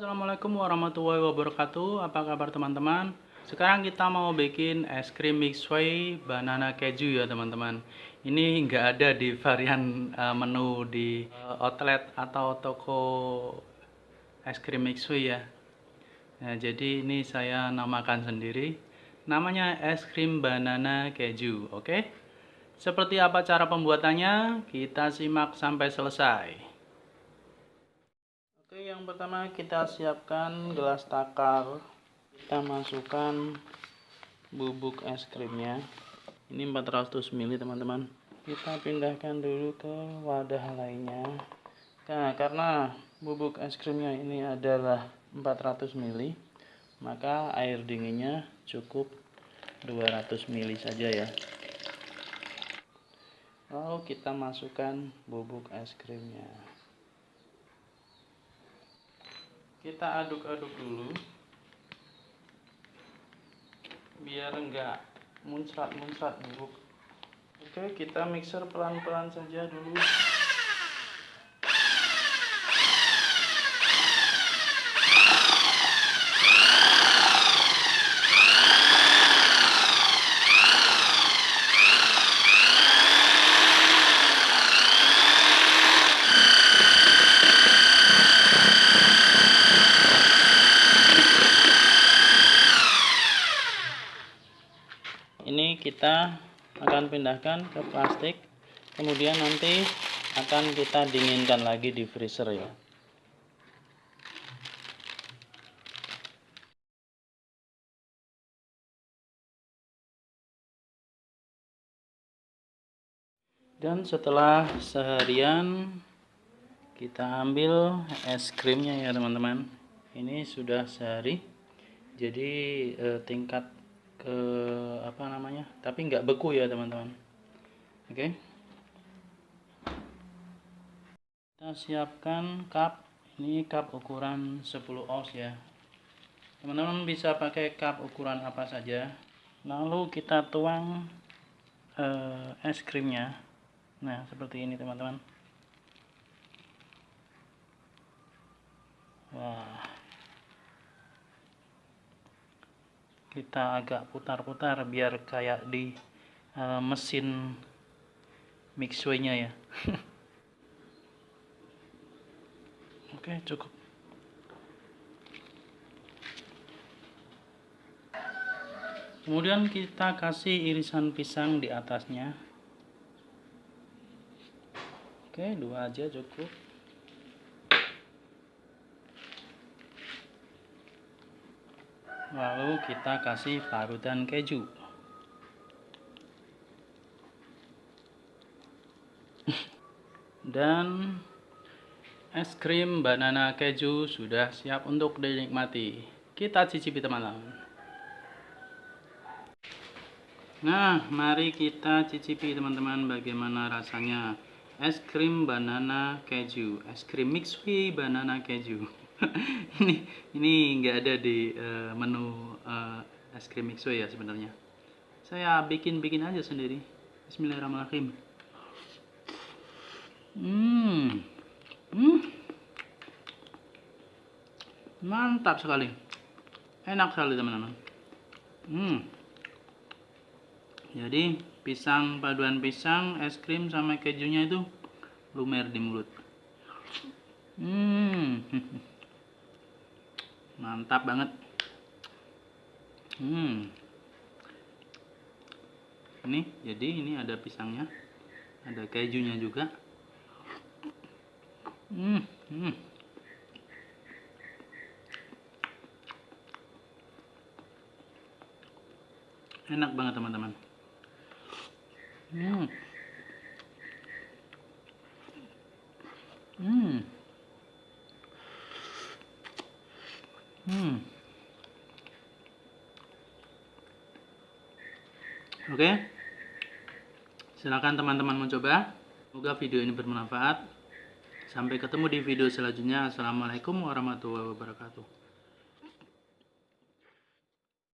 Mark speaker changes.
Speaker 1: Assalamualaikum warahmatullahi wabarakatuh. Apa kabar teman-teman? Sekarang kita mau bikin es krim mixway banana keju ya teman-teman. Ini nggak ada di varian menu di outlet atau toko es krim mixway ya. Nah, jadi ini saya namakan sendiri. Namanya es krim banana keju, oke? Seperti apa cara pembuatannya? Kita simak sampai selesai. Oke, yang pertama kita siapkan gelas takar. Kita masukkan bubuk es krimnya. Ini 400 ml teman-teman. Kita pindahkan dulu ke wadah lainnya. Nah, karena bubuk es krimnya ini adalah 400 ml, maka air dinginnya cukup 200 ml saja ya. Lalu kita masukkan bubuk es krimnya. Kita aduk-aduk dulu biar enggak muncrat-muncrat bubuk. Oke, kita mixer pelan-pelan saja dulu. Ini kita akan pindahkan ke plastik, kemudian nanti akan kita dinginkan lagi di freezer ya. Dan setelah seharian kita ambil es krimnya ya teman-teman. Ini sudah sehari, jadi tingkat ke tapi nggak beku ya teman-teman. Oke, kita siapkan cup. Ini cup ukuran 10 oz ya teman-teman, bisa pakai cup ukuran apa saja. Lalu kita tuang es krimnya. Nah, seperti ini teman-teman. Wah, kita agak putar-putar biar kayak di mesin mixway-nya ya. Oke, cukup. Kemudian kita kasih irisan pisang di atasnya. Oke, 2 aja cukup. Lalu kita kasih parutan keju. Dan es krim banana keju sudah siap untuk dinikmati. Kita cicipi teman-teman. Nah, mari kita cicipi teman-teman bagaimana rasanya es krim banana keju, es krim mixway banana keju. ini nggak ada di menu es krim mixway ya sebenarnya. Saya bikin aja sendiri. Bismillahirrahmanirrahim. Mantap sekali, enak sekali teman-teman. Jadi paduan pisang, es krim sama kejunya itu lumer di mulut. Mantap banget. Ini ada pisangnya, ada kejunya juga. Enak banget teman-teman. Oke, silakan teman-teman mencoba. Semoga video ini bermanfaat. Sampai ketemu di video selanjutnya. Assalamualaikum warahmatullahi wabarakatuh.